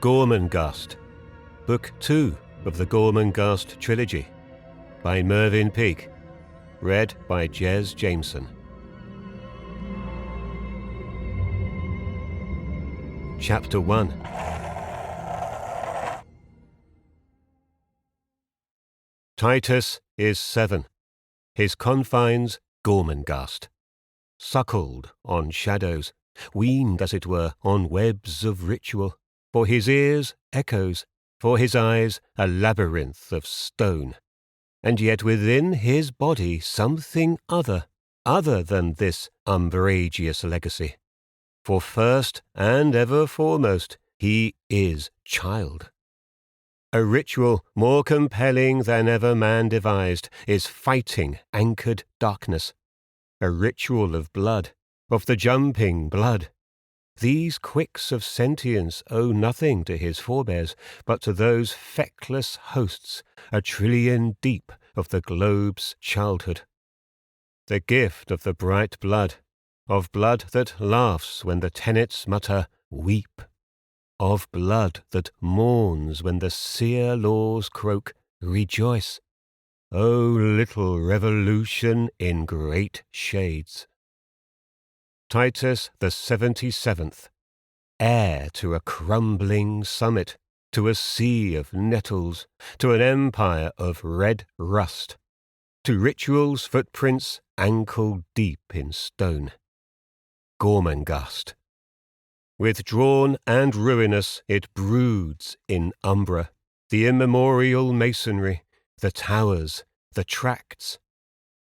Gormenghast, Book 2 of the Gormenghast Trilogy, by Mervyn Peake, read by Jez Jameson. Chapter 1. Titus is 7, his confines Gormenghast, suckled on shadows, weaned as it were on webs of ritual, for his ears echoes, for his eyes a labyrinth of stone, and yet within his body something other than this umbrageous legacy. For first and ever foremost, he is child. A ritual more compelling than ever man devised is fighting anchored darkness. A ritual of blood, of the jumping blood. These quicks of sentience owe nothing to his forebears, but to those feckless hosts, a trillion deep of the globe's childhood. The gift of the bright blood, of blood that laughs when the tenets mutter, weep, of blood that mourns when the seer laws croak, rejoice. O little revolution in great shades. Titus the 77th, heir to a crumbling summit, to a sea of nettles, to an empire of red rust, to ritual's footprints ankle deep in stone. Gormenghast. Withdrawn and ruinous it broods in umbra, the immemorial masonry, the towers, the tracts.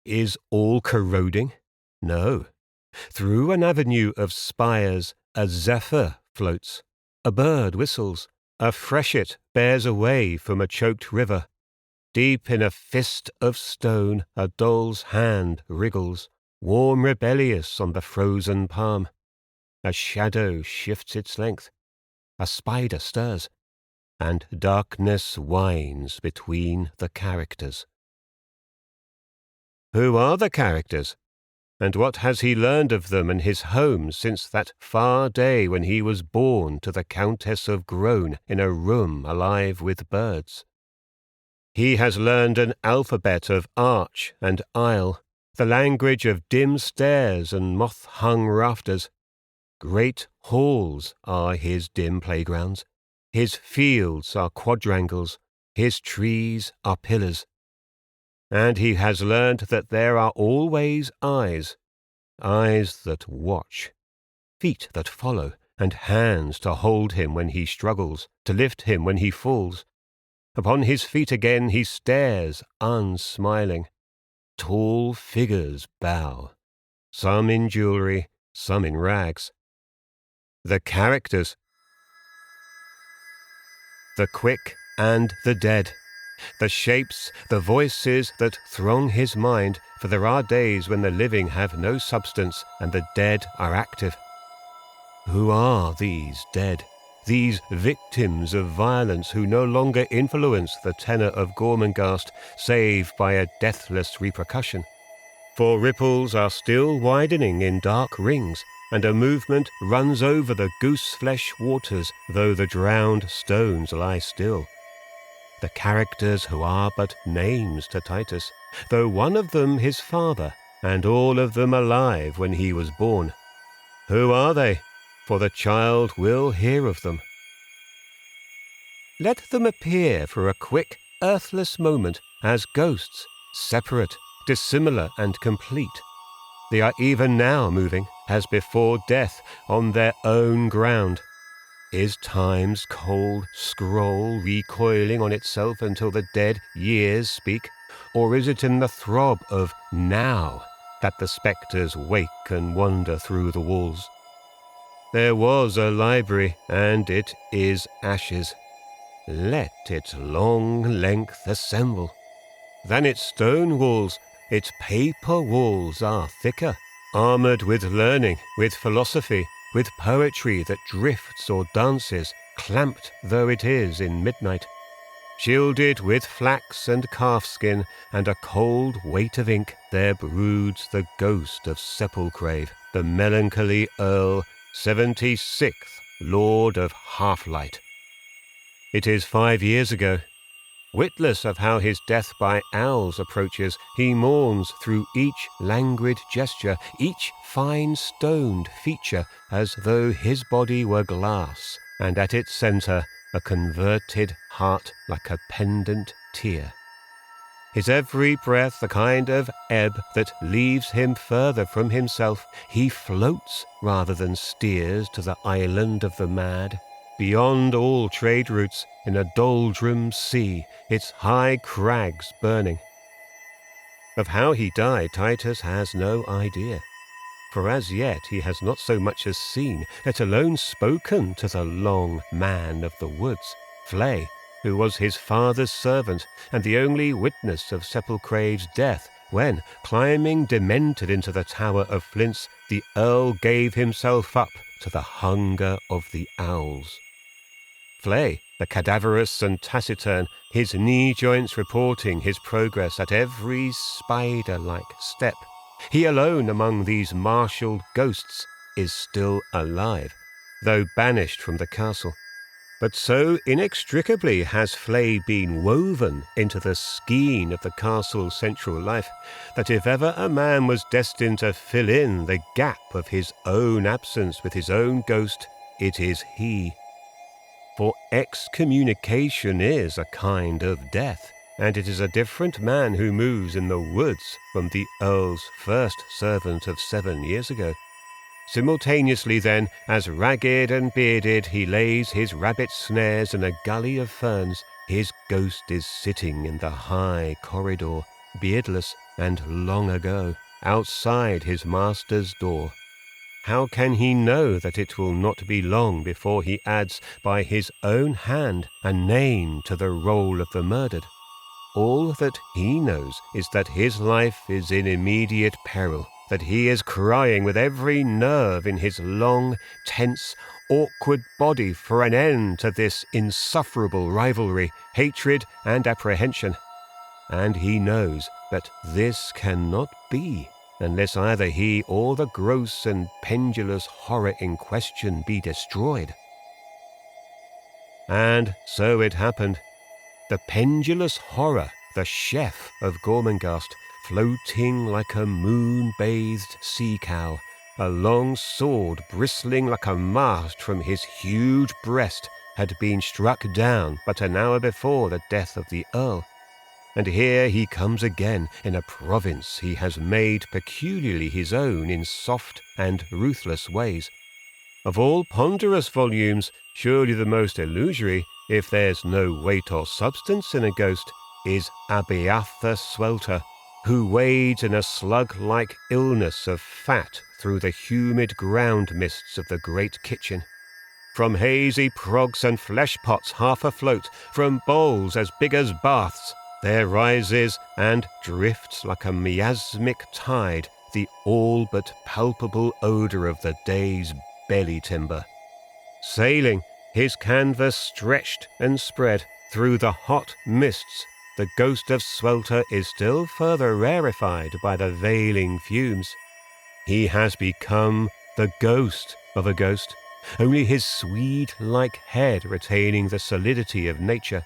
Is all corroding? No. Through an avenue of spires a zephyr floats, a bird whistles, a freshet bears away from a choked river. Deep in a fist of stone a doll's hand wriggles, warm rebellious on the frozen palm. A shadow shifts its length, a spider stirs, and darkness winds between the characters. Who are the characters? And what has he learned of them and his home since that far day when he was born to the Countess of Groan in a room alive with birds? He has learned an alphabet of arch and aisle, the language of dim stairs and moth-hung rafters. Great halls are his dim playgrounds, his fields are quadrangles, his trees are pillars. And he has learned that there are always eyes that watch, feet that follow, and hands to hold him when he struggles, to lift him when he falls. Upon his feet again he stares, unsmiling. Tall figures bow, some in jewelry, some in rags. The characters. The quick and the dead. The shapes, the voices that throng his mind, for there are days when the living have no substance and the dead are active. Who are these dead, these victims of violence who no longer influence the tenor of Gormenghast save by a deathless repercussion? For ripples are still widening in dark rings, and a movement runs over the goose-flesh waters, though the drowned stones lie still. The characters who are but names to Titus, though one of them his father, and all of them alive when he was born. Who are they? For the child will hear of them. Let them appear for a quick, earthless moment as ghosts, separate, dissimilar and complete. They are even now moving, as before death, on their own ground. Is time's cold scroll recoiling on itself until the dead years speak, or is it in the throb of now that the spectres wake and wander through the walls? There was a library, and it is ashes. Let its long length assemble. Than its stone walls, its paper walls are thicker, armoured with learning, with philosophy, with poetry that drifts or dances, clamped though it is in midnight. Shielded with flax and calfskin and a cold weight of ink, there broods the ghost of Sepulchrave, the melancholy Earl, 76th Lord of Half-Light. It is 5 years ago. Witless of how his death by owls approaches, he mourns through each languid gesture, each fine-stoned feature, as though his body were glass, and at its centre a converted heart like a pendant tear. His every breath a kind of ebb that leaves him further from himself. He floats rather than steers to the island of the mad, beyond all trade routes, in a doldrum sea, its high crags burning. Of how he died, Titus has no idea, for as yet he has not so much as seen, let alone spoken to the long man of the woods, Flay, who was his father's servant and the only witness of Sepulchre's death, when, climbing demented into the Tower of Flints, the Earl gave himself up to the hunger of the owls. Flay, the cadaverous and taciturn, his knee-joints reporting his progress at every spider-like step, he alone among these marshalled ghosts is still alive, though banished from the castle. But so inextricably has Flay been woven into the skein of the castle's central life, that if ever a man was destined to fill in the gap of his own absence with his own ghost, it is he. For excommunication is a kind of death, and it is a different man who moves in the woods from the Earl's first servant of 7 years ago. Simultaneously then, as ragged and bearded he lays his rabbit snares in a gully of ferns, his ghost is sitting in the high corridor, beardless and long ago, outside his master's door. How can he know that it will not be long before he adds by his own hand a name to the roll of the murdered? All that he knows is that his life is in immediate peril, that he is crying with every nerve in his long, tense, awkward body for an end to this insufferable rivalry, hatred, and apprehension. And he knows that this cannot be, unless either he or the gross and pendulous horror in question be destroyed. And so it happened. The pendulous horror, the chef of Gormenghast, floating like a moon-bathed sea-cow, a long sword bristling like a mast from his huge breast, had been struck down but an hour before the death of the Earl. And here he comes again in a province he has made peculiarly his own in soft and ruthless ways. Of all ponderous volumes, surely the most illusory, if there's no weight or substance in a ghost, is Abiathar Swelter, who wades in a slug-like illness of fat through the humid ground mists of the great kitchen. From hazy progs and flesh-pots half afloat, from bowls as big as baths, there rises and drifts like a miasmic tide the all but palpable odour of the day's belly timber. Sailing, his canvas stretched and spread through the hot mists, the ghost of Swelter is still further rarefied by the veiling fumes. He has become the ghost of a ghost, only his Swede-like head retaining the solidity of nature.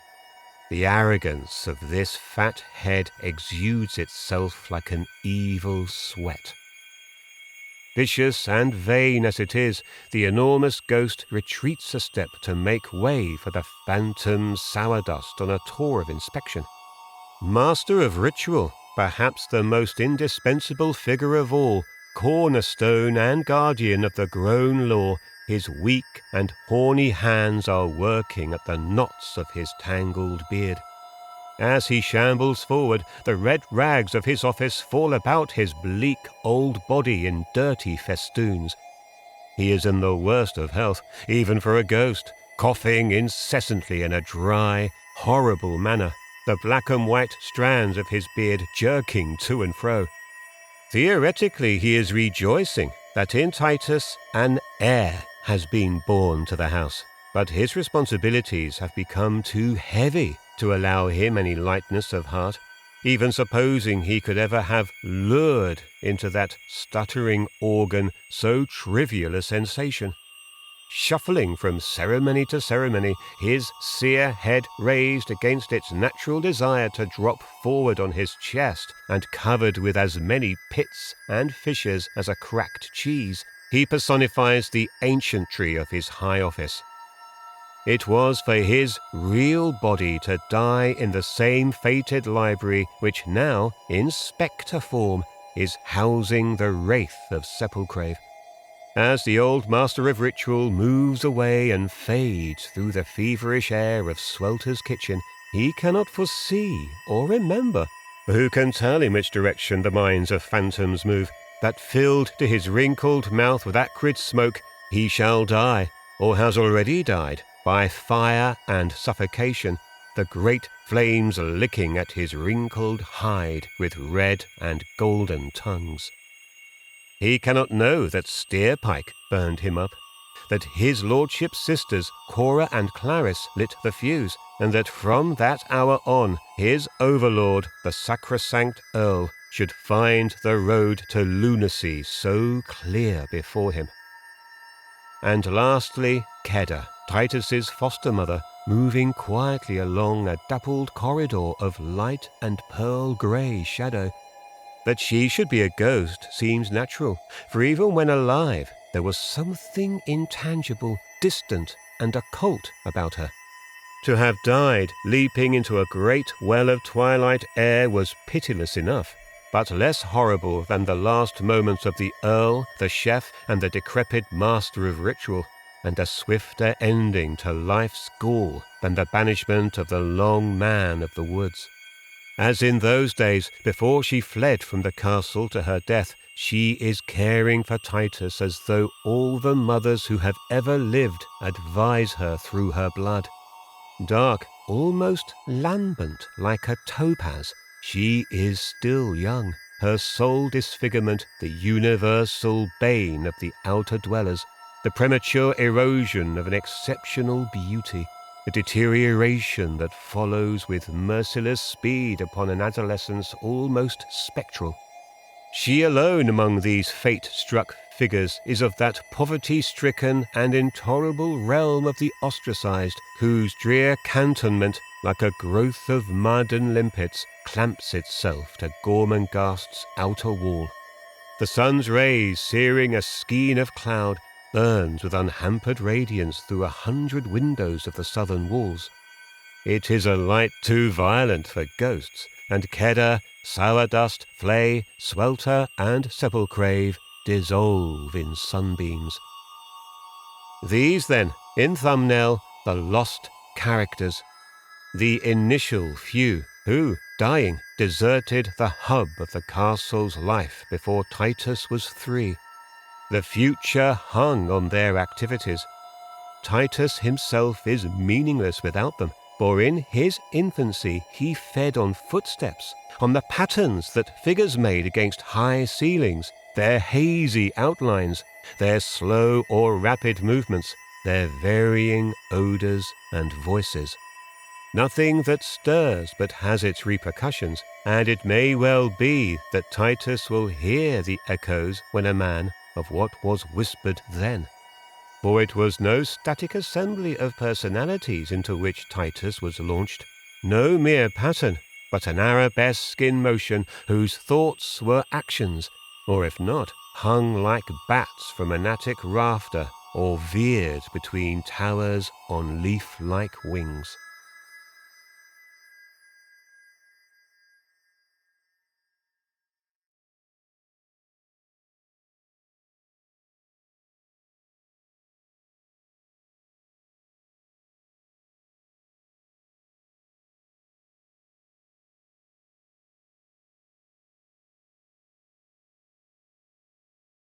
The arrogance of this fat head exudes itself like an evil sweat. Vicious and vain as it is, the enormous ghost retreats a step to make way for the phantom sourdust on a tour of inspection. Master of ritual, perhaps the most indispensable figure of all, cornerstone and guardian of the grown law, his weak and horny hands are working at the knots of his tangled beard. As he shambles forward, the red rags of his office fall about his bleak old body in dirty festoons. He is in the worst of health, even for a ghost, coughing incessantly in a dry, horrible manner, the black and white strands of his beard jerking to and fro. Theoretically, he is rejoicing that in Titus an heir has been born to the house, but his responsibilities have become too heavy to allow him any lightness of heart, even supposing he could ever have lured into that stuttering organ so trivial a sensation. shuffling from ceremony to ceremony, his sear head raised against its natural desire to drop forward on his chest, and covered with as many pits and fissures as a cracked cheese, he personifies the ancientry of his high office. It was for his real body to die in the same fated library which now, in spectre form, is housing the wraith of Sepulchrave. As the old master of ritual moves away and fades through the feverish air of Swelter's kitchen, he cannot foresee or remember, for who can tell in which direction the minds of phantoms move, that filled to his wrinkled mouth with acrid smoke, he shall die, or has already died, by fire and suffocation, the great flames licking at his wrinkled hide with red and golden tongues. He cannot know that Steerpike burned him up, that his lordship's sisters, Cora and Clarice, lit the fuse, and that from that hour on, his overlord, the sacrosanct Earl, should find the road to lunacy so clear before him. And lastly, Kedda, Titus's foster mother, moving quietly along a dappled corridor of light and pearl-grey shadow. That she should be a ghost seems natural, for even when alive, there was something intangible, distant, and occult about her. To have died leaping into a great well of twilight air was pitiless enough, but less horrible than the last moments of the Earl, the chef, and the decrepit master of ritual, and a swifter ending to life's gall than the banishment of the long man of the woods. As in those days, before she fled from the castle to her death, she is caring for Titus as though all the mothers who have ever lived advise her through her blood. Dark, almost lambent like a topaz, she is still young, her sole disfigurement the universal bane of the outer dwellers, the premature erosion of an exceptional beauty, a deterioration that follows with merciless speed upon an adolescence almost spectral. She alone among these fate-struck figures is of that poverty-stricken and intolerable realm of the ostracized, whose drear cantonment, like a growth of mud and limpets, clamps itself to Gormenghast's outer wall. The sun's rays, searing a skein of cloud, burns with unhampered radiance through 100 windows of the southern walls. It is a light too violent for ghosts, and Kedda, Sourdust, Flay, Swelter, and Sepulchrave dissolve in sunbeams. These, then, in thumbnail, the lost characters. The initial few who, dying, deserted the hub of the castle's life before Titus was 3. The future hung on their activities. Titus himself is meaningless without them, for in his infancy he fed on footsteps, on the patterns that figures made against high ceilings, their hazy outlines, their slow or rapid movements, their varying odours and voices. Nothing that stirs but has its repercussions, and it may well be that Titus will hear the echoes when a man of what was whispered then. For it was no static assembly of personalities into which Titus was launched, no mere pattern, but an arabesque in motion whose thoughts were actions, or if not, hung like bats from an attic rafter, or veered between towers on leaf-like wings.